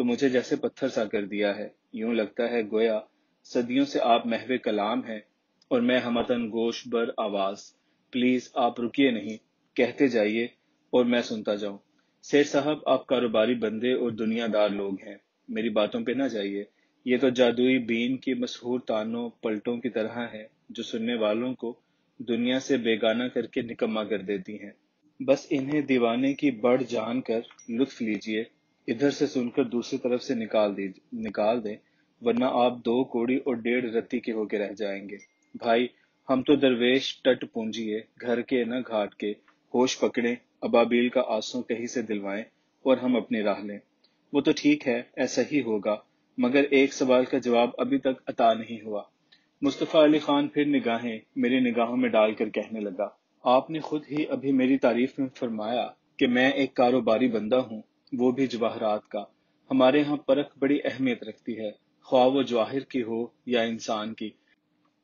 تو مجھے جیسے پتھر سا کر دیا ہے۔ یوں لگتا ہے گویا صدیوں سے آپ محو کلام ہیں اور میں ہمتن گوش بر آواز۔ پلیز آپ رکیے نہیں، کہتے جائیے اور میں سنتا جاؤں۔ سیر صاحب، آپ کاروباری بندے اور دنیا دار لوگ ہیں، میری باتوں پہ نہ جائیے۔ یہ تو جادوئی بین کی مسحور تانوں پلٹوں کی طرح ہے جو سننے والوں کو دنیا سے بیگانہ کر کے نکما کر دیتی ہیں۔ بس انہیں دیوانے کی بڑھ جان کر لطف لیجئے، ادھر سے سن کر دوسری طرف سے نکال دیں، ورنہ آپ دو کوڑی اور ڈیڑھ رتی کے ہو کے رہ جائیں گے۔ بھائی، ہم تو درویش ٹٹ پونجیے، گھر کے نہ گھاٹ کے، ہوش پکڑیں، ابابیل کا آنسو کہیں سے دلوائیں اور ہم اپنی راہ لیں۔ وہ تو ٹھیک ہے، ایسا ہی ہوگا، مگر ایک سوال کا جواب ابھی تک عطا نہیں ہوا۔ مصطفیٰ علی خان پھر نگاہیں میری نگاہوں میں ڈال کر کہنے لگا، آپ نے خود ہی ابھی میری تعریف میں فرمایا کہ میں ایک کاروباری بندہ ہوں، وہ بھی جواہرات کا۔ ہمارے ہاں پرکھ بڑی اہمیت رکھتی ہے، خواہ وہ جواہر کی ہو یا انسان کی۔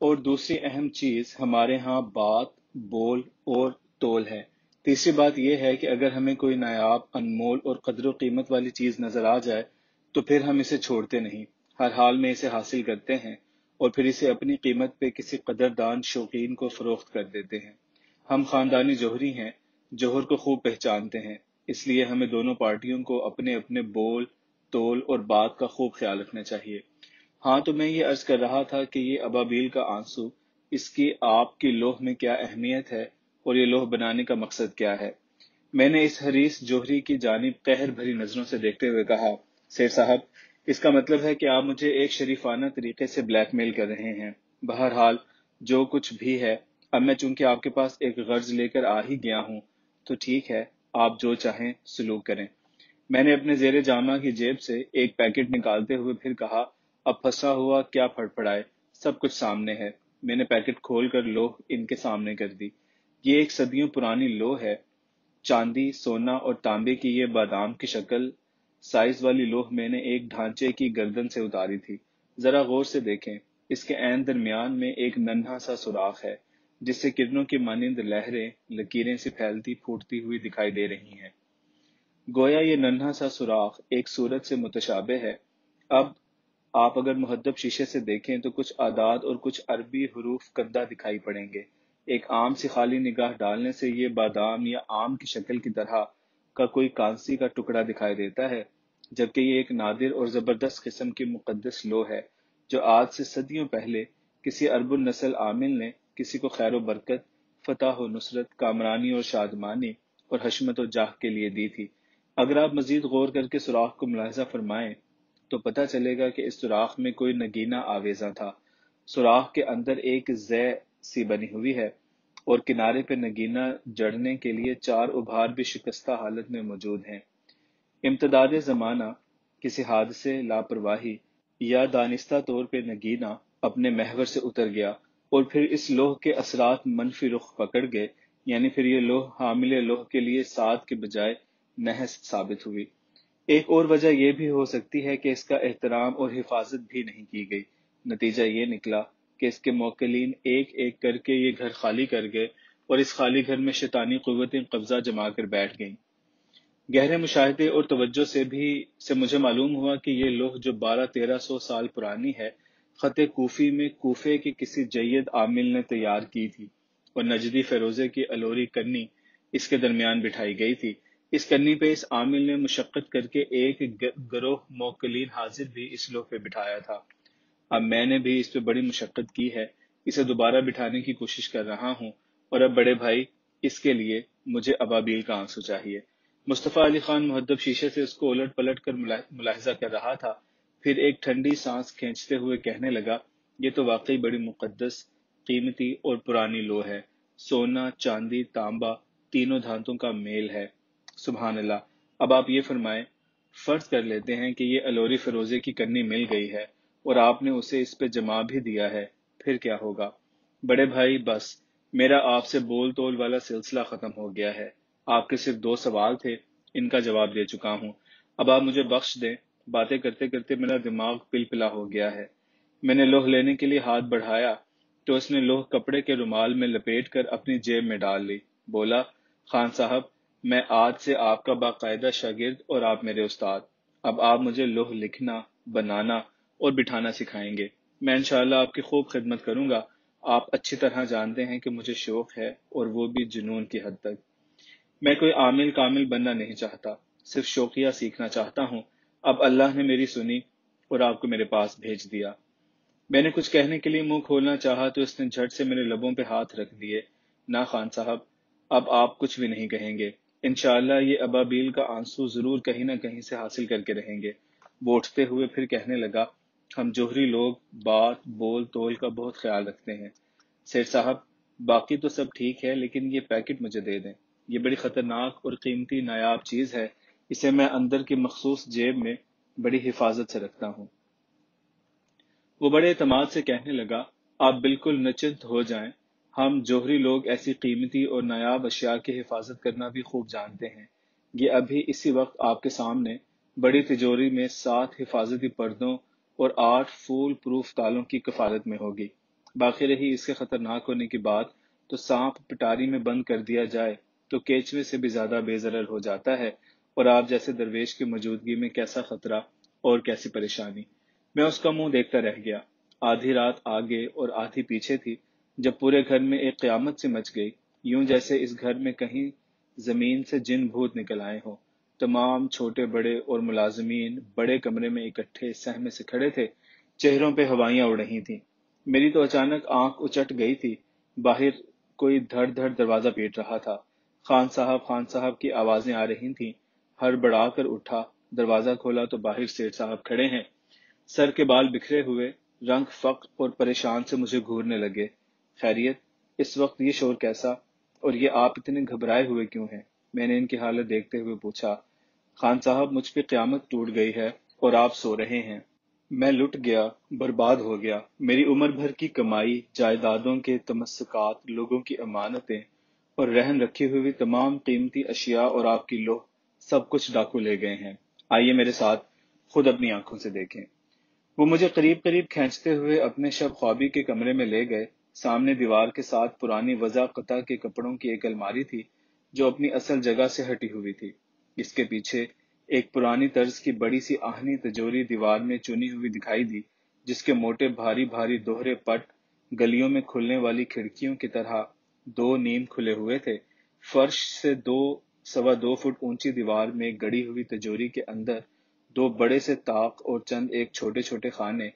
اور دوسری اہم چیز ہمارے ہاں بات، بول اور تول ہے۔ تیسری بات یہ ہے کہ اگر ہمیں کوئی نایاب، انمول اور قدر و قیمت والی چیز نظر آ جائے تو پھر ہم اسے چھوڑتے نہیں، ہر حال میں اسے حاصل کرتے ہیں اور پھر اسے اپنی قیمت پہ کسی قدردان شوقین کو فروخت کر دیتے ہیں۔ ہم خاندانی جوہری ہیں، جوہر کو خوب پہچانتے ہیں، اس لیے ہمیں دونوں پارٹیوں کو اپنے اپنے بول، تول اور بات کا خوب خیال رکھنا چاہیے۔ ہاں، تو میں یہ عرض کر رہا تھا کہ یہ ابابیل کا آنسو، اس کی آپ کی لوح میں کیا اہمیت ہے اور یہ لوح بنانے کا مقصد کیا ہے؟ میں نے اس حریص جوہری کی جانب قہر بھری نظروں سے دیکھتے ہوئے کہا، سیر صاحب، اس کا مطلب ہے کہ آپ مجھے ایک شریفانہ طریقے سے بلیک میل کر رہے ہیں۔ بہرحال جو کچھ بھی ہے، اب میں چونکہ آپ کے پاس ایک غرض لے کر آ ہی گیا ہوں تو ٹھیک ہے، آپ جو چاہیں سلوک کریں۔ میں نے اپنے زیر جامہ کی جیب سے ایک پیکٹ نکالتے ہوئے پھر کہا، اب پھنسا ہوا کیا پھڑ پڑائے، سب کچھ سامنے ہے۔ میں نے پیکٹ کھول کر لوح ان کے سامنے کر دی۔ یہ ایک صدیوں پرانی لوح ہے، چاندی، سونا اور تانبے کی یہ بادام کی شکل سائز والی لوح میں نے ایک ڈھانچے کی گردن سے اتاری تھی۔ ذرا غور سے دیکھیں، اس کے عین درمیان میں ایک ننھا سا سوراخ ہے جس سے کرنوں کی مانند لہریں، لکیریں سی پھیلتی پھوٹتی ہوئی دکھائی دے رہی ہیں۔ گویا یہ ننھا سا سوراخ ایک صورت سے متشابہ ہے۔ اب آپ اگر مہذب شیشے سے دیکھیں تو کچھ اعداد اور کچھ عربی حروف کندہ دکھائی پڑیں گے۔ ایک عام سی خالی نگاہ ڈالنے سے یہ بادام یا آم کی شکل کی طرح کا کوئی کانسی کا ٹکڑا دکھائی دیتا ہے، جبکہ یہ ایک نادر اور زبردست قسم کی مقدس لوح ہے جو آج سے صدیوں پہلے کسی عرب النسل عامل نے کسی کو خیر و برکت، فتح و نصرت، کامرانی اور شادمانی اور حشمت و جاہ کے لیے دی تھی۔ اگر آپ مزید غور کر کے سوراخ کو ملاحظہ فرمائیں تو پتہ چلے گا کہ اس سوراخ میں کوئی نگینہ آویزاں تھا۔ سوراخ کے اندر ایک زے سی بنی ہوئی ہے اور کنارے پہ نگینہ جڑنے کے لیے چار ابھار بھی شکستہ حالت میں موجود ہیں۔ امتداد زمانہ، کسی حادثے، لاپرواہی یا دانستہ طور پہ نگینہ اپنے محور سے اتر گیا اور پھر اس لوح کے اثرات منفی رخ پکڑ گئے، یعنی پھر یہ لوح حامل لوح کے لیے سعد کے بجائے نحس ثابت ہوئی۔ ایک اور وجہ یہ بھی ہو سکتی ہے کہ اس کا احترام اور حفاظت بھی نہیں کی گئی۔ نتیجہ یہ نکلا کہ اس کے موکلین ایک ایک کر کے یہ گھر خالی کر گئے اور اس خالی گھر میں شیطانی قوتیں قبضہ جما کر بیٹھ گئیں۔ گہرے مشاہدے اور توجہ سے مجھے معلوم ہوا کہ یہ لوح جو 1200-1300 سال پرانی ہے، خط کوفی میں کوفے کے کسی جید عامل نے تیار کی تھی اور نجدی فیروزے کی الوری کنی اس کے درمیان بٹھائی گئی تھی۔ اس کنی پہ اس عامل نے مشقت کر کے ایک گروہ موکلین حاضر بھی اس لوح پہ بٹھایا تھا۔ اب میں نے بھی اس پہ بڑی مشقت کی ہے، اسے دوبارہ بٹھانے کی کوشش کر رہا ہوں، اور اب بڑے بھائی، اس کے لیے مجھے ابابیل کا آنسو چاہیے۔ مصطفیٰ علی خان مہذب شیشے سے اس کو الٹ پلٹ کر ملاحظہ کر رہا تھا، پھر ایک ٹھنڈی سانس کھینچتے ہوئے کہنے لگا، یہ تو واقعی بڑی مقدس، قیمتی اور پرانی لوح ہے۔ سونا، چاندی، تانبا، تینوں دھاتوں کا میل ہے۔ سبحان اللہ۔ اب آپ یہ فرمائیں، فرض کر لیتے ہیں کہ یہ الوری فیروزے کی کنی مل گئی ہے اور آپ نے اسے اس پہ جما بھی دیا ہے، پھر کیا ہوگا؟ بڑے بھائی، بس میرا آپ سے بول تول والا سلسلہ ختم ہو گیا ہے۔ آپ کے صرف 2 سوال تھے، ان کا جواب دے چکا ہوں۔ اب آپ مجھے بخش دیں، باتیں کرتے کرتے میرا دماغ پلپلا ہو گیا ہے۔ میں نے لوح لینے کے لیے ہاتھ بڑھایا تو اس نے لوح کپڑے کے رومال میں لپیٹ کر اپنی جیب میں ڈال لی۔ بولا، خان صاحب، میں آج سے آپ کا باقاعدہ شاگرد اور آپ میرے استاد۔ اب آپ مجھے لوح لکھنا، بنانا اور بٹھانا سکھائیں گے۔ میں انشاءاللہ آپ کی خوب خدمت کروں گا۔ آپ اچھی طرح جانتے ہیں کہ مجھے شوق ہے، اور وہ بھی جنون کی حد تک۔ میں کوئی عامل کامل بننا نہیں چاہتا، صرف شوقیہ سیکھنا چاہتا ہوں۔ اب اللہ نے میری سنی اور آپ کو میرے پاس بھیج دیا۔ میں نے کچھ کہنے کے لیے منہ کھولنا چاہا تو اس نے جھٹ سے میرے لبوں پہ ہاتھ رکھ دیے۔ نہ خان صاحب، اب آپ کچھ بھی نہیں کہیں گے۔ انشاءاللہ یہ ابابیل کا آنسو ضرور کہیں نہ کہیں سے حاصل کر کے رہیں گے۔ وہ اٹھتے ہوئے پھر کہنے لگا، ہم جوہری لوگ بات بول تول کا بہت خیال رکھتے ہیں۔ سیٹھ صاحب، باقی تو سب ٹھیک ہے، لیکن یہ پیکٹ مجھے دے دیں۔ یہ بڑی خطرناک اور قیمتی نایاب چیز ہے۔ اسے میں اندر کی مخصوص جیب میں بڑی حفاظت سے رکھتا ہوں۔ وہ بڑے اعتماد سے کہنے لگا، آپ بالکل نچنت ہو جائیں۔ ہم جوہری لوگ ایسی قیمتی اور نایاب اشیاء کی حفاظت کرنا بھی خوب جانتے ہیں۔ یہ ابھی اسی وقت آپ کے سامنے بڑی تجوری میں 7 حفاظتی پردوں اور 8 فول پروف تالوں کی کفالت میں ہوگی۔ باقی رہی اس کے خطرناک ہونے کی بات، تو سانپ پٹاری میں بند کر دیا جائے تو کیچوے سے بھی زیادہ بے ضرر ہو جاتا ہے، اور آپ جیسے درویش کی موجودگی میں کیسا خطرہ اور کیسی پریشانی۔ میں اس کا منہ دیکھتا رہ گیا۔ آدھی رات آگے اور آدھی پیچھے تھی، جب پورے گھر میں ایک قیامت سی مچ گئی، یوں جیسے اس گھر میں کہیں زمین سے جن بھوت نکل آئے ہوں۔ تمام چھوٹے بڑے اور ملازمین بڑے کمرے میں اکٹھے سہمے سے کھڑے تھے، چہروں پہ ہوائیاں اڑ رہی تھیں۔ میری تو اچانک آنکھ اچٹ گئی تھی۔ باہر کوئی دھڑ دھڑ دروازہ پیٹ رہا تھا۔ خان صاحب کی آوازیں آ رہی تھیں۔ ہڑبڑا کر اٹھا، دروازہ کھولا تو باہر سیٹھ صاحب کھڑے ہیں۔ سر کے بال بکھرے ہوئے، رنگ فقر اور پریشان سے مجھے گھورنے لگے۔ خیریت، اس وقت یہ شور کیسا، اور یہ آپ اتنے گھبرائے ہوئے کیوں ہیں؟ میں نے ان کی حالت دیکھتے ہوئے پوچھا۔ خان صاحب، مجھ پہ قیامت ٹوٹ گئی ہے اور آپ سو رہے ہیں۔ میں لٹ گیا، برباد ہو گیا۔ میری عمر بھر کی کمائی، جائیدادوں کے تمسکات، لوگوں کی امانتیں اور رہن رکھی ہوئی تمام قیمتی اشیاء اور آپ کی لوح، سب کچھ ڈاکو لے گئے ہیں۔ آئیے میرے ساتھ، خود اپنی آنکھوں سے دیکھیں۔ وہ مجھے قریب قریب کھینچتے ہوئے اپنے شب خوابی کے کمرے میں لے گئے۔ سامنے دیوار کے ساتھ پرانی وضع قطع کے کپڑوں کی ایک الماری تھی، جو اپنی اصل جگہ سے ہٹی ہوئی تھی۔ اس کے پیچھے ایک پرانی طرز کی بڑی سی آہنی تجوری دیوار میں چنی ہوئی دکھائی دی، جس کے موٹے بھاری بھاری دوہرے پٹ گلیوں میں کھلنے والی کھڑکیوں کی طرح 2 نیم کھلے ہوئے تھے۔ فرش سے 2 سوا 2 فٹ اونچی دیوار میں گڑی ہوئی تجوری کے اندر 2 بڑے سے طاق اور چند ایک چھوٹے چھوٹے خانے،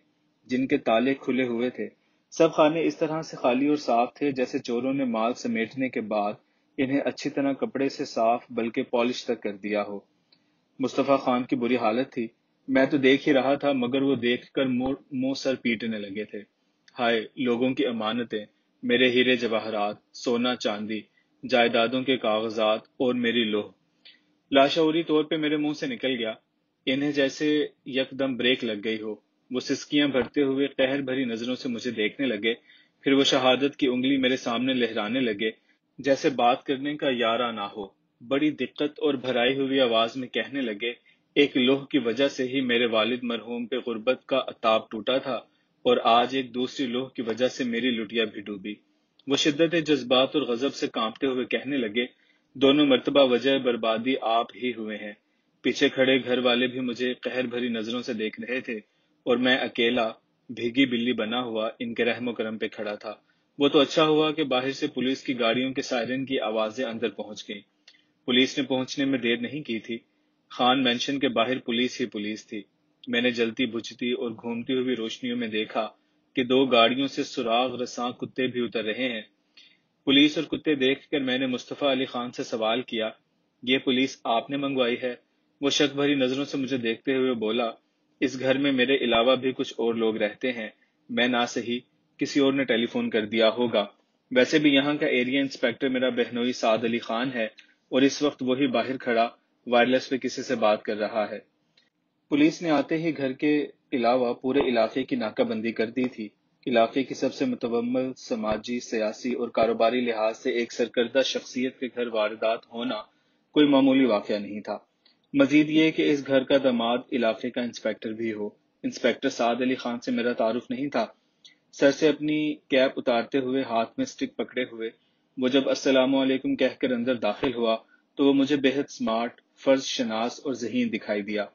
جن کے تالے کھلے ہوئے تھے۔ سب خانے اس طرح سے خالی اور صاف تھے جیسے چوروں نے مال سمیٹنے کے بعد انہیں اچھی طرح کپڑے سے صاف بلکہ پالش تک کر دیا ہو۔ مصطفیٰ خان کی بری حالت تھی۔ میں تو دیکھ ہی رہا تھا، مگر وہ دیکھ کر منہ سر پیٹنے لگے تھے۔ ہائے، لوگوں کی امانتیں، میرے ہیرے جواہرات، سونا چاندی، جائیدادوں کے کاغذات اور میری لوح۔ لاشعوری طور پہ میرے منہ سے نکل گیا۔ انہیں جیسے یکدم بریک لگ گئی ہو۔ وہ سسکیاں بھرتے ہوئے قہر بھری نظروں سے مجھے دیکھنے لگے، پھر وہ شہادت کی انگلی میرے سامنے لہرانے لگے، جیسے بات کرنے کا یارہ نہ ہو۔ بڑی دقت اور بھرائی ہوئی آواز میں کہنے لگے، ایک لوح کی وجہ سے ہی میرے والد مرحوم پہ غربت کا عتاب ٹوٹا تھا، اور آج ایک دوسری لوح کی وجہ سے میری لٹیا بھی ڈوبی۔ وہ شدت جذبات اور غضب سے کانپتے ہوئے کہنے لگے، دونوں مرتبہ وجہ بربادی آپ ہی ہوئے ہیں۔ پیچھے کھڑے گھر والے بھی مجھے قہر بھری نظروں سے دیکھ رہے تھے، اور میں اکیلا بھیگی بلی بنا ہوا ان کے رحم و کرم پہ کھڑا تھا۔ وہ تو اچھا ہوا کہ باہر سے پولیس کی گاڑیوں کے سائرن کی آوازیں اندر پہنچ گئیں۔ پولیس نے پہنچنے میں دیر نہیں کی تھی۔ خان مینشن کے باہر پولیس ہی پولیس تھی۔ میں نے جلتی بجھتی اور گھومتی ہوئی روشنیوں میں دیکھا کہ 2 گاڑیوں سے سراغ رساں کتے بھی اتر رہے ہیں۔ پولیس اور کتے دیکھ کر میں نے مصطفیٰ علی خان سے سوال کیا، یہ پولیس آپ نے منگوائی ہے؟ وہ شک بھری نظروں سے مجھے دیکھتے ہوئے بولا، اس گھر میں میرے علاوہ بھی کچھ اور لوگ رہتے ہیں، میں نہ صحیح کسی اور نے ٹیلی فون کر دیا ہوگا۔ ویسے بھی یہاں کا ایریا انسپیکٹر میرا بہنوئی سعد علی خان ہے، اور اس وقت وہی باہر کھڑا وائرلیس پہ کسی سے بات کر رہا ہے۔ پولیس نے آتے ہی گھر کے علاوہ پورے علاقے کی ناکہ بندی کر دی تھی۔ علاقے کی سب سے متومل سماجی، سیاسی اور کاروباری لحاظ سے ایک سرکردہ شخصیت کے گھر واردات ہونا کوئی معمولی واقعہ نہیں تھا۔ مزید یہ کہ اس گھر کا داماد علاقے کا انسپیکٹر بھی ہو۔ انسپیکٹر سعد علی خان سے میرا تعارف نہیں تھا۔ سر سے اپنی کیپ اتارتے ہوئے ہاتھ میں سٹک پکڑے ہوئے وہ جب السلام علیکم کہہ کر اندر داخل ہوا تو وہ مجھے بے حد سمارٹ، فرض شناس اور ذہین دکھائی دیا۔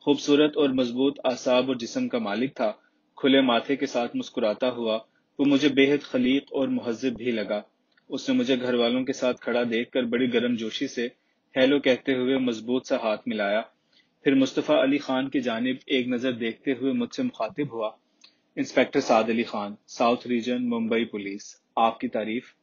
خوبصورت اور مضبوط اعصاب اور جسم کا مالک تھا، کھلے ماتھے کے ساتھ مسکراتا ہوا۔ وہ مجھے بے حد خلیق اور مہذب بھی لگا۔ اس نے مجھے گھر والوں کے ساتھ کھڑا دیکھ کر بڑی گرم جوشی سے ہیلو کہتے ہوئے مضبوط سا ہاتھ ملایا، پھر مصطفیٰ علی خان کی جانب ایک نظر دیکھتے ہوئے مجھ سے مخاطب ہوا: inspector Saad Ali Khan, south region, Mumbai police, آپ کی تعریف۔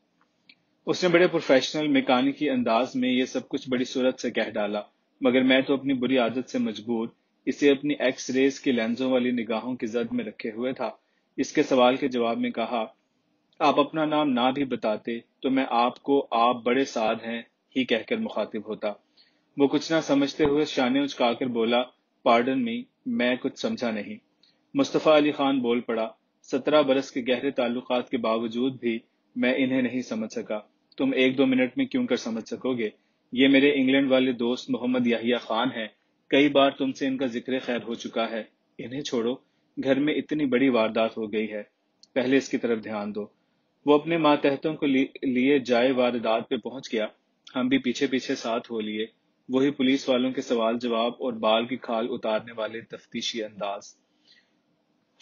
اس نے بڑے پروفیشنل میکانکی انداز میں یہ سب کچھ بڑی صورت سے کہہ ڈالا، مگر میں تو اپنی بری عادت سے مجبور اسے اپنی ایکس ریز کی لینزوں والی نگاہوں کی زد میں رکھے ہوئے تھا۔ اس کے سوال کے جواب میں کہا: آپ اپنا نام نہ بھی بتاتے تو میں آپ کو آپ بڑے سعد ہیں ہی کہہ کر مخاطب ہوتا۔ وہ کچھ نہ سمجھتے ہوئے شانے اچکا کر بولا: پارڈن می، میں کچھ سمجھا نہیں۔ مصطفیٰ علی خان بول پڑا: 17 برس کے گہرے تعلقات کے باوجود بھی میں انہیں نہیں سمجھ سکا، تم 1-2 منٹ میں کیوں کر سمجھ سکو گے؟ یہ میرے انگلینڈ والے دوست محمد یحییٰ خان ہیں، کئی بار تم سے ان کا ذکر خیر ہو چکا ہے۔ انہیں چھوڑو، گھر میں اتنی بڑی واردات ہو گئی ہے، پہلے اس کی طرف دھیان دو۔ وہ اپنے ماتحتوں کو لیے جائے واردات پہ پہنچ گیا، ہم بھی پیچھے پیچھے ساتھ ہو لیے۔ وہی پولیس والوں کے سوال جواب اور بال کی کھال اتارنے والے تفتیشی انداز۔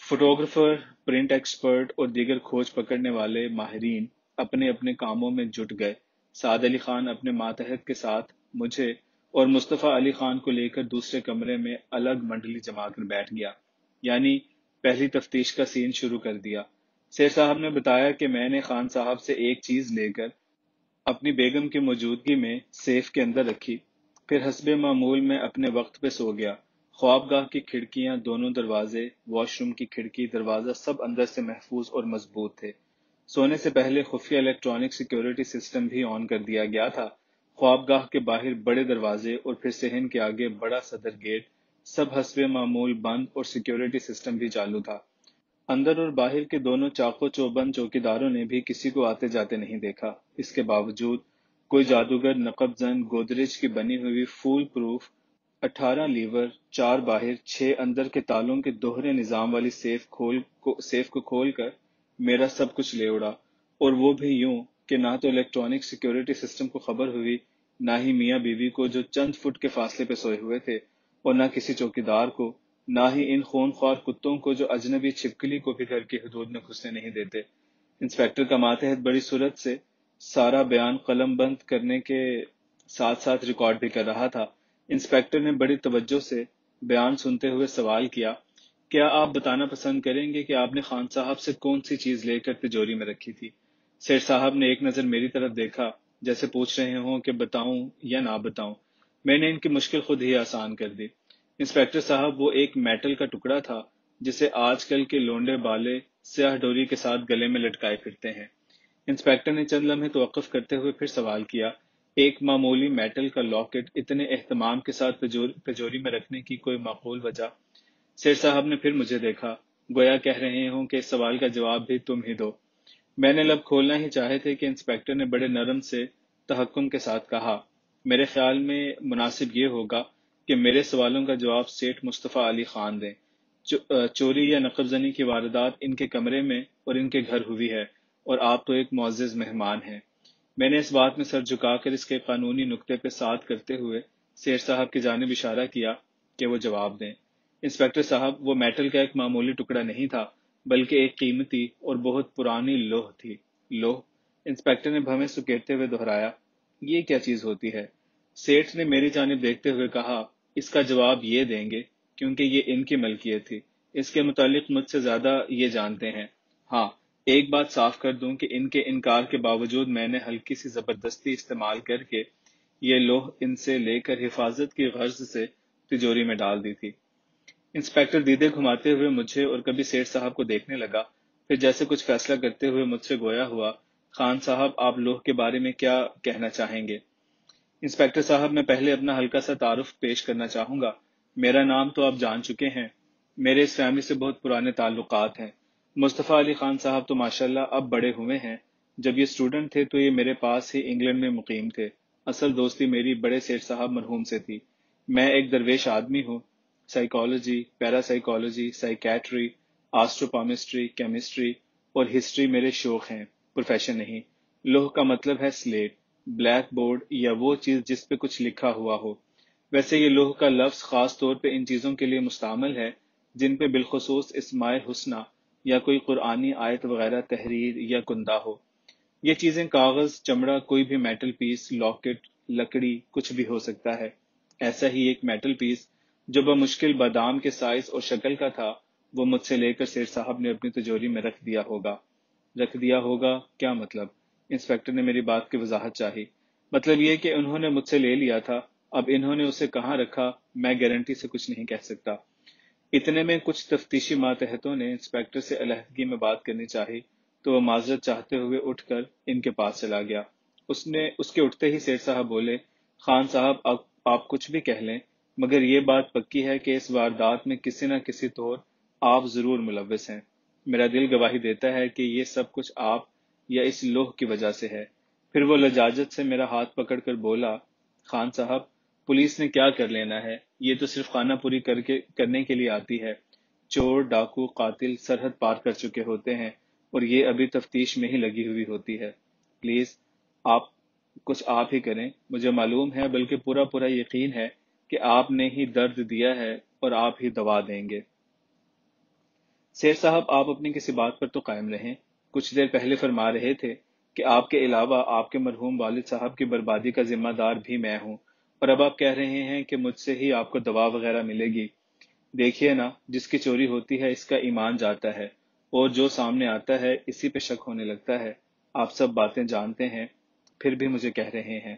فوٹوگرافر، پرنٹ ایکسپرٹ اور دیگر کھوج پکڑنے والے ماہرین اپنے اپنے کاموں میں جٹ گئے۔ سعد علی خان اپنے ماتحت کے ساتھ مجھے اور مصطفیٰ علی خان کو لے کر دوسرے کمرے میں الگ منڈلی جما کر بیٹھ گیا، یعنی پہلی تفتیش کا سین شروع کر دیا۔ سیر صاحب نے بتایا کہ میں نے خان صاحب سے ایک چیز لے کر اپنی بیگم کی موجودگی میں سیف کے اندر رکھی، پھر حسب معمول میں اپنے وقت پہ سو گیا۔ خوابگاہ کی کھڑکیاں، دونوں دروازے، واش روم کی کھڑکی، دروازہ سب اندر سے محفوظ اور مضبوط تھے۔ سونے سے پہلے خفیہ الیکٹرانک سیکیورٹی سسٹم بھی آن کر دیا گیا تھا۔ خوابگاہ کے باہر بڑے دروازے اور پھر صحن کے آگے بڑا صدر گیٹ، سب حسب معمول بند اور سیکیورٹی سسٹم بھی چالو تھا۔ اندر اور باہر کے دونوں چاق و چوبند چوکیداروں نے بھی کسی کو آتے جاتے نہیں دیکھا۔ اس کے باوجود کوئی جادوگر نقب زن گودریج کی بنی ہوئی فول پروف 18 لیور، 4 باہر 6 اندر کے تالوں کے دوہرے نظام والی سیف کو کھول کر میرا سب کچھ لے اڑا، اور وہ بھی یوں کہ نہ تو الیکٹرانک سیکیورٹی سسٹم کو خبر ہوئی، نہ ہی میاں بیوی کو جو چند فٹ کے فاصلے پہ سوئے ہوئے تھے، اور نہ کسی چوکیدار کو، نہ ہی ان خون خوار کتوں کو جو اجنبی چھپکلی کو بھی گھر کی حدود میں گھسنے نہیں دیتے۔ انسپکٹر کا ماتحت بڑی صورت سے سارا بیان قلم بند کرنے کے ساتھ ساتھ ریکارڈ بھی کر رہا تھا۔ انسپکٹر نے بڑی توجہ سے بیان سنتے ہوئے سوال کیا: کیا آپ بتانا پسند کریں گے کہ آپ نے خان صاحب سے کون سی چیز لے کر تجوری میں رکھی تھی؟ سیٹھ صاحب نے ایک نظر میری طرف دیکھا، جیسے پوچھ رہے ہوں کہ بتاؤں یا نہ بتاؤں۔ میں نے ان کی مشکل خود ہی آسان کر دی۔ انسپکٹر صاحب، وہ ایک میٹل کا ٹکڑا تھا جسے آج کل کے لونڈے بالے سیاہ ڈوری کے ساتھ گلے میں لٹکائے پھرتے ہیں۔ انسپکٹر نے چند لمحے توقف کرتے ہوئے پھر سوال کیا: ایک معمولی میٹل کا لاکٹ اتنے اہتمام کے ساتھ تجوری میں رکھنے کی کوئی معقول وجہ؟ سیر صاحب نے پھر مجھے دیکھا، گویا کہہ رہے ہوں کہ اس سوال کا جواب بھی تم ہی دو۔ میں نے لب کھولنا ہی چاہے تھے کہ انسپکٹر نے بڑے نرم سے تحکم کے ساتھ کہا: میرے خیال میں مناسب یہ ہوگا کہ میرے سوالوں کا جواب سیٹھ مصطفیٰ علی خان دیں۔ چوری یا نقب زنی کی واردات ان کے کمرے میں اور ان کے گھر ہوئی ہے، اور آپ تو ایک معزز مہمان ہیں۔ میں نے اس بات میں سر جھکا کر اس کے قانونی نقطے پہ ساتھ کرتے ہوئے سیر صاحب کی جانب اشارہ کیا کہ وہ جواب دیں۔ انسپکٹر صاحب، وہ میٹل کا ایک معمولی ٹکڑا نہیں تھا، بلکہ ایک قیمتی اور بہت پرانی لوح تھی۔ لوح؟ انسپکٹر نے بھویں سکیڑتے ہوئے دہرایا: یہ کیا چیز ہوتی ہے؟ سیٹھ نے میری جانب دیکھتے ہوئے کہا: اس کا جواب یہ دیں گے کیونکہ یہ ان کی ملکیت تھی، اس کے متعلق مجھ سے زیادہ یہ جانتے ہیں۔ ہاں، ایک بات صاف کر دوں کہ ان کے انکار کے باوجود میں نے ہلکی سی زبردستی استعمال کر کے یہ لوح ان سے لے کر حفاظت کی غرض سے تجوری میں ڈال دی تھی۔ انسپکٹر دیدے گھماتے ہوئے مجھے اور کبھی سیٹھ صاحب کو دیکھنے لگا، پھر جیسے کچھ فیصلہ کرتے ہوئے مجھ سے گویا ہوا: خان صاحب، آپ لوح کے بارے میں کیا کہنا چاہیں گے؟ انسپکٹر صاحب، میں پہلے اپنا ہلکا سا تعارف پیش کرنا چاہوں گا۔ میرا نام تو آپ جان چکے ہیں، میرے اس فیملی سے بہت پرانے تعلقات ہیں۔ مصطفیٰ علی خان صاحب تو ماشاءاللہ اب بڑے ہوئے ہیں، جب یہ اسٹوڈنٹ تھے تو یہ میرے پاس ہی انگلینڈ میں مقیم تھے۔ اصل دوستی میری بڑے سیٹھ صاحب مرحوم سے تھی۔ میں ایک درویش آدمی ہوں، سائیکالوجی، پیرا سائیکالوجی، سائیکیٹری، آسٹروپامسٹری، کیمسٹری اور ہسٹری میرے شوق ہیں، پروفیشن نہیں۔ لوح کا مطلب ہے سلیٹ، بلیک بورڈ یا وہ چیز جس پہ کچھ لکھا ہوا ہو۔ ویسے یہ لوح کا لفظ خاص طور پہ ان چیزوں کے لیے مستعمل ہے جن پہ بالخصوص اسماء حسنہ یا کوئی قرآنی آیت وغیرہ تحریر یا کندہ ہو۔ یہ چیزیں کاغذ، چمڑا، کوئی بھی میٹل پیس، لاکٹ، لکڑی، کچھ بھی ہو سکتا ہے۔ ایسا ہی ایک میٹل پیس جو بمشکل بادام کے سائز اور شکل کا تھا، وہ مجھ سے لے کر سیٹھ صاحب نے اپنی تجوری میں رکھ دیا ہوگا۔ رکھ دیا ہوگا کیا مطلب؟ انسپکٹر نے میری بات کی وضاحت چاہی۔ مطلب یہ کہ انہوں نے مجھ سے لے لیا تھا، اب انہوں نے اسے کہاں رکھا میں گارنٹی سے کچھ نہیں کہہ سکتا۔ اتنے میں کچھ تفتیشی ماتحتوں نے انسپکٹر سے علیحدگی میں بات کرنی چاہی تو وہ معذرت چاہتے ہوئے اٹھ کر ان کے پاس چلا گیا۔ اس کے اٹھتے ہی سیٹھ صاحب بولے، خان صاحب آپ کچھ بھی کہہ لیں مگر یہ بات پکی ہے کہ اس واردات میں کسی نہ کسی طور آپ ضرور ملوث ہیں۔ میرا دل گواہی دیتا ہے کہ یہ سب کچھ آپ یا اس لوح کی وجہ سے ہے۔ پھر وہ لجاجت سے میرا ہاتھ پکڑ کر بولا، خان صاحب پولیس نے کیا کر لینا ہے، یہ تو صرف خانہ پوری کرنے کے لیے آتی ہے۔ چور، ڈاکو، قاتل سرحد پار کر چکے ہوتے ہیں اور یہ ابھی تفتیش میں ہی لگی ہوئی ہوتی ہے۔ پلیز آپ ہی کریں، مجھے معلوم ہے بلکہ پورا پورا یقین ہے کہ آپ نے ہی درد دیا ہے اور آپ ہی دوا دیں گے۔ سیر صاحب آپ اپنی کسی بات پر تو قائم رہیں۔ کچھ دیر پہلے فرما رہے تھے کہ آپ کے علاوہ آپ کے مرحوم والد صاحب کی بربادی کا ذمہ دار بھی میں ہوں، اور اب آپ کہہ رہے ہیں کہ مجھ سے ہی آپ کو دوا وغیرہ ملے گی۔ دیکھیے نا، جس کی چوری ہوتی ہے اس کا ایمان جاتا ہے، اور جو سامنے آتا ہے اسی پہ شک ہونے لگتا ہے۔ آپ سب باتیں جانتے ہیں پھر بھی مجھے کہہ رہے ہیں۔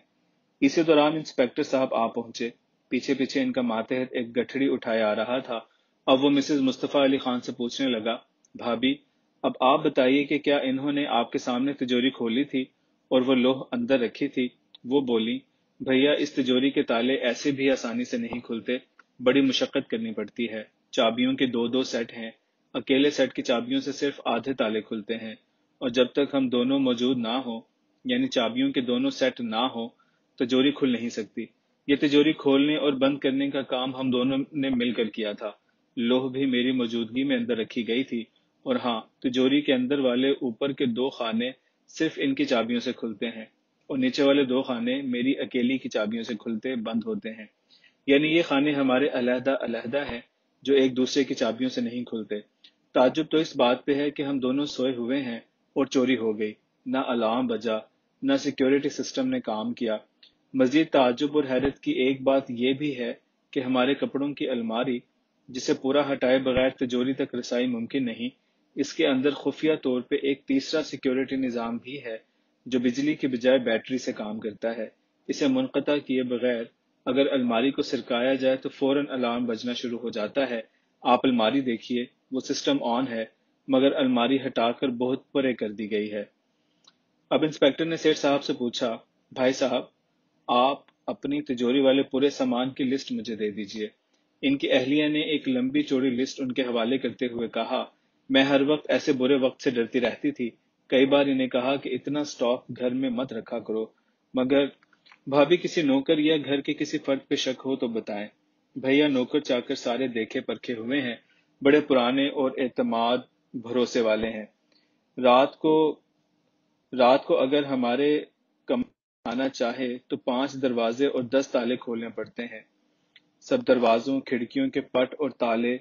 اسی دوران انسپکٹر صاحب آ پہنچے۔ پیچھے پیچھے ان کا ماتحت ایک گٹھڑی اٹھائے آ رہا تھا۔ اب وہ مسز مصطفیٰ علی خان سے پوچھنے لگا، بھابھی اب آپ بتائیے کہ کیا انہوں نے آپ کے سامنے تجوری کھولی تھی اور وہ لوح اندر رکھی تھی؟ وہ بولی، بھیا اس تجوری کے تالے ایسے بھی آسانی سے نہیں کھلتے، بڑی مشقت کرنی پڑتی ہے۔ چابیوں کے دو دو سیٹ ہیں، اکیلے سیٹ کی چابیوں سے صرف آدھے تالے کھلتے ہیں، اور جب تک ہم دونوں موجود نہ ہوں، یعنی چابیوں کے دونوں سیٹ نہ ہوں، تجوری کھل نہیں سکتی۔ یہ تجوری کھولنے اور بند کرنے کا کام ہم دونوں نے مل کر کیا تھا۔ لوح بھی میری موجودگی میں اندر رکھی گئی تھی، اور ہاں، تجوری کے اندر والے اوپر کے دو خانے صرف ان کی چابیوں سے کھلتے ہیں، اور نیچے والے دو خانے میری اکیلی کی چابیوں سے کھلتے بند ہوتے ہیں۔ یعنی یہ خانے ہمارے علیحدہ علیحدہ ہیں جو ایک دوسرے کی چابیوں سے نہیں کھلتے۔ تعجب تو اس بات پہ ہے کہ ہم دونوں سوئے ہوئے ہیں اور چوری ہو گئی، نہ الارم بجا، نہ سیکیورٹی سسٹم نے کام کیا۔ مزید تعجب اور حیرت کی ایک بات یہ بھی ہے کہ ہمارے کپڑوں کی الماری، جسے پورا ہٹائے بغیر تجوری تک رسائی ممکن نہیں، اس کے اندر خفیہ طور پہ ایک تیسرا سیکیورٹی نظام بھی ہے جو بجلی کی بجائے بیٹری سے کام کرتا ہے۔ اسے منقطع کیے بغیر اگر الماری کو سرکایا جائے تو فوراً الارم بجنا شروع ہو جاتا ہے۔ آپ الماری دیکھیے، وہ سسٹم آن ہے مگر الماری ہٹا کر بہت پرے کر دی گئی ہے۔ اب انسپکٹر نے سیٹھ صاحب سے پوچھا، بھائی صاحب آپ اپنی تجوری والے پورے سامان کی لسٹ مجھے دے دیجئے۔ ان کی اہلیہ نے ایک لمبی چوڑی لسٹ ان کے حوالے کرتے ہوئے کہا، میں ہر وقت ایسے برے وقت سے ڈرتی رہتی تھی، کئی بار انہیں کہا کہ اتنا سٹاک گھر میں مت رکھا کرو، مگر بھابھی کسی نوکر یا گھر کے کسی فرد پہ شک ہو تو بتائیں۔ بھیا نوکر چاکر سارے دیکھے پرکھے ہوئے ہیں، بڑے پرانے اور اعتماد بھروسے والے ہیں۔ رات کو رات کو اگر ہمارے کمرے آنا چاہے تو 5 دروازے اور 10 تالے کھولنے پڑتے ہیں۔ سب دروازوں کھڑکیوں کے پٹ اور تالے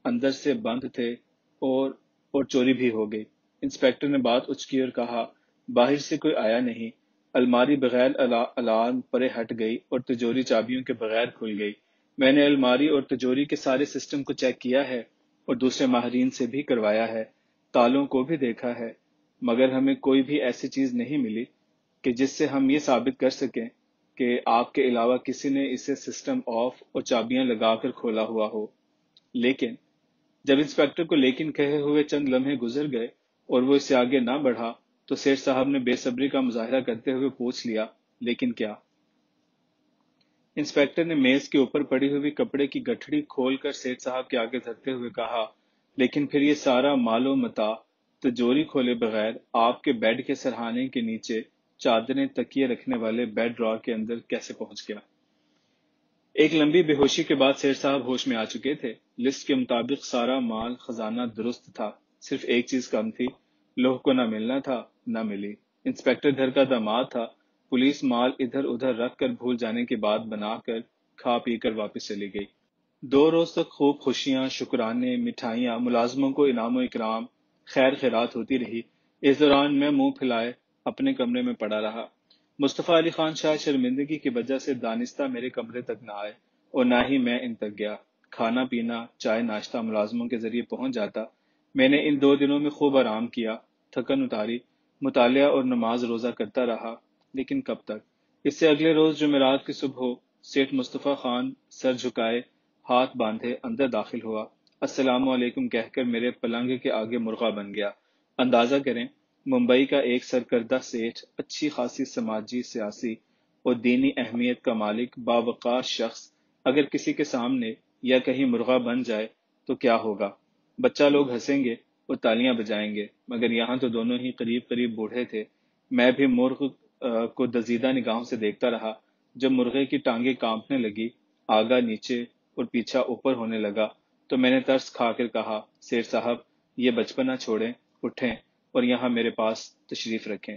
اندر سے بند تھے، اور چوری بھی ہو گئی۔ انسپکٹر نے بات اچکی اور کہا، باہر سے کوئی آیا نہیں، الماری بغیر الارم پرے ہٹ گئی اور تجوری چابیوں کے بغیر کھل گئی۔ میں نے الماری اور تجوری کے سارے سسٹم کو چیک کیا ہے اور دوسرے ماہرین سے بھی کروایا ہے، تالوں کو بھی دیکھا ہے، مگر ہمیں کوئی بھی ایسی چیز نہیں ملی کہ جس سے ہم یہ ثابت کر سکیں کہ آپ کے علاوہ کسی نے اسے سسٹم آف اور چابیاں لگا کر کھولا ہوا ہو۔ لیکن جب انسپکٹر کو لیکن کہے ہوئے چند لمحے گزر گئے اور وہ اس سے آگے نہ بڑھا تو سیٹھ صاحب نے بے صبری کا مظاہرہ کرتے ہوئے پوچھ لیا، لیکن کیا؟ انسپکٹر نے میز کے اوپر پڑی ہوئی کپڑے کی گٹھڑی کھول کر سیٹھ صاحب کے آگے دھرتے ہوئے کہا، لیکن پھر یہ سارا مال و متاع تجوری کھولے بغیر آپ کے بیڈ کے سرہانے کے نیچے چادریں تکیے رکھنے والے بیڈ ڈرا کے اندر کیسے پہنچ گیا؟ ایک لمبی بے ہوشی کے بعد سیٹھ صاحب ہوش میں آ چکے تھے۔ لسٹ کے مطابق سارا مال خزانہ درست تھا، صرف ایک چیز کم تھی، لوح کو نہ ملنا تھا، نہ ملی۔ انسپکٹر گھر کا داماد تھا، پولیس مال ادھر ادھر رکھ کر بھول جانے کی بات بنا کر کھا پی کر واپس چلی گئی۔ 2 روز تک خوب خوشیاں، شکرانے، مٹھائیاں، ملازموں کو انعام و اکرام، خیر خیرات ہوتی رہی۔ اس دوران میں منہ پھیلائے اپنے کمرے میں پڑا رہا۔ مصطفیٰ علی خان شاید شرمندگی کی وجہ سے دانستہ میرے کمرے تک نہ آئے اور نہ ہی میں ان تک گیا۔ کھانا پینا، چائے ناشتہ ملازموں کے ذریعے پہنچ جاتا۔ میں نے ان 2 دنوں میں خوب آرام کیا، تھکن اتاری، مطالعہ اور نماز روزہ کرتا رہا، لیکن کب تک؟ اس سے اگلے روز جمعرات کی صبح سیٹھ مصطفیٰ خان سر جھکائے، ہاتھ باندھے اندر داخل ہوا۔ السلام علیکم کہہ کر میرے پلنگ کے آگے مرغا بن گیا۔ اندازہ کریں، ممبئی کا ایک سرکردہ سیٹھ، اچھی خاصی سماجی، سیاسی اور دینی اہمیت کا مالک، باوقار شخص، اگر کسی کے سامنے یا کہیں مرغا بن جائے تو کیا ہوگا؟ بچہ لوگ ہنسیں گے اور تالیاں بجائیں گے، مگر یہاں تو دونوں ہی قریب قریب بوڑھے تھے۔ میں بھی مرغ کو دزیدہ نگاہوں سے دیکھتا رہا۔ جب مرغے کی ٹانگیں کانپنے لگی، آگا نیچے اور پیچھا اوپر ہونے لگا، تو میں نے ترس کھا کر کہا، سیٹھ صاحب، یہ بچپنا چھوڑیں، اٹھیں اور یہاں میرے پاس تشریف رکھیں۔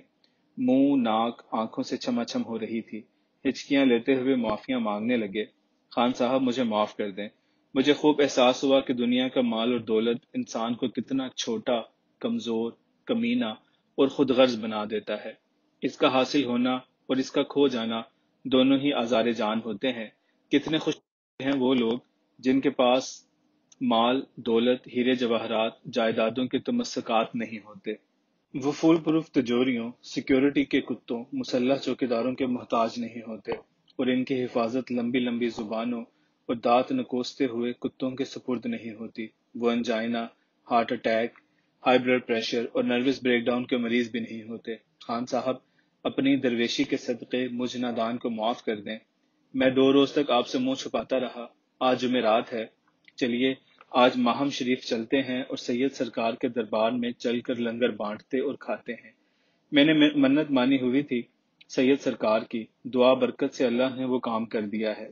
منہ، ناک، آنکھوں سے چھما چھم ہو رہی تھی۔ ہچکیاں لیتے ہوئے معافیاں مانگنے لگے۔ خان صاحب، مجھے معاف کر دیں۔ مجھے خوب احساس ہوا کہ دنیا کا مال اور دولت انسان کو کتنا چھوٹا، کمزور، کمینہ اور خود غرض بنا دیتا ہے۔ اس کا حاصل ہونا اور اس کا کھو جانا دونوں ہی آزار جان ہوتے ہیں۔ کتنے خوش ہیں وہ لوگ جن کے پاس مال، دولت، ہیرے جواہرات، جائیدادوں کے تمسکات نہیں ہوتے۔ وہ فول پروف تجوریوں، سیکیورٹی کے کتوں، مسلح چوکیداروں کے محتاج نہیں ہوتے، اور ان کی حفاظت لمبی لمبی زبانوں اور دانت نکوستے ہوئے کتوں کے سپرد نہیں ہوتی۔ وہ angina, heart attack, high blood pressure اور نروس بریک ڈاؤن کے مریض بھی نہیں ہوتے۔ خان صاحب، اپنی درویشی کے صدقے مجھ نادان کو معاف کر دیں۔ میں 2 روز تک آپ سے منہ چھپاتا رہا۔ آج جمعرات ہے، چلیے آج ماہم شریف چلتے ہیں اور سید سرکار کے دربار میں چل کر لنگر بانٹتے اور کھاتے ہیں۔ میں نے منت مانی ہوئی تھی سید سرکار کی، دعا برکت سے اللہ نے وہ کام کر دیا ہے۔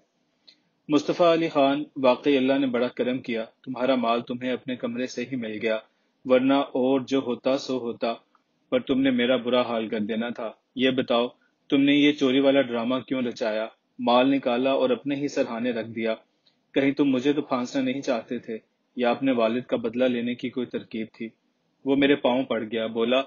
مصطفیٰ علی خان، واقعی اللہ نے بڑا کرم کیا، تمہارا مال تمہیں اپنے کمرے سے ہی مل گیا، ورنہ اور جو ہوتا سو ہوتا، پر تم نے میرا برا حال کر دینا تھا۔ یہ بتاؤ، تم نے یہ چوری والا ڈرامہ کیوں رچایا؟ مال نکالا اور اپنے ہی سرہانے رکھ دیا۔ کہیں تم مجھے تو پھانسنا نہیں چاہتے تھے، یا اپنے والد کا بدلہ لینے کی کوئی ترکیب تھی؟ وہ میرے پاؤں پڑ گیا، بولا،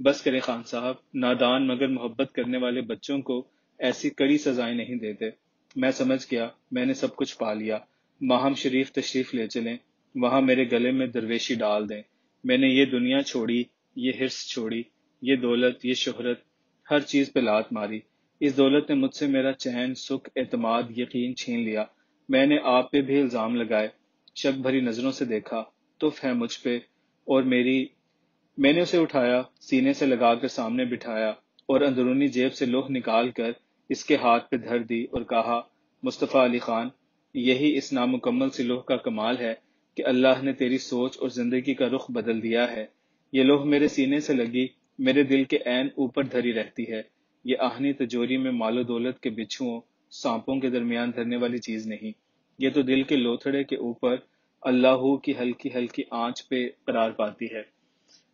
بس کرے خان صاحب، نادان مگر محبت کرنے والے بچوں کو ایسی کڑی سزائیں نہیں دیتے۔ میں سمجھ گیا، میں نے سب کچھ پا لیا۔ ماہم شریف تشریف لے چلیں، وہاں میرے گلے میں درویشی ڈال دیں۔ میں نے یہ دنیا چھوڑی، یہ حرص چھوڑی، یہ دولت، یہ شہرت، ہر چیز پہ لات ماری۔ اس دولت نے مجھ سے میرا چین، سکھ، اعتماد، یقین چھین لیا۔ میں نے آپ پہ بھی الزام لگائے، شک بھری نظروں سے دیکھا، تف ہے مجھ پہ اور میں نے اسے اٹھایا، سینے سے لگا کر سامنے بٹھایا اور اندرونی جیب سے لوح نکال کر اس کے ہاتھ پہ دھر دی اور کہا، مصطفیٰ علی خان، یہی اس نامکمل سی لوح کا کمال ہے کہ اللہ نے تیری سوچ اور زندگی کا رخ بدل دیا ہے۔ یہ لوح میرے سینے سے لگی میرے دل کے عین اوپر دھری رہتی ہے۔ یہ آہنی تجوری میں مال و دولت کے بچھوؤں، سانپوں کے درمیان دھرنے والی چیز نہیں، یہ تو دل کے لوتھڑے کے اوپر اللہ کی ہلکی ہلکی آنچ پہ قرار پاتی ہے۔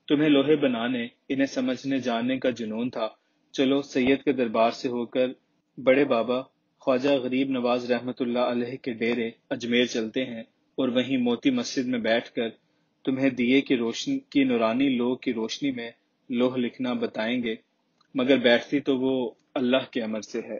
تمہیں لوہے بنانے، انہیں سمجھنے جاننے کا جنون تھا۔ چلو سید کے دربار سے ہو کر بڑے بابا خواجہ غریب نواز رحمت اللہ علیہ کے ڈیرے اجمیر چلتے ہیں، اور وہیں موتی مسجد میں بیٹھ کر تمہیں دیے کی روشنی کی نورانی لو کی روشنی میں لوح لکھنا بتائیں گے، مگر بیٹھتی تو وہ اللہ کے امر سے ہے۔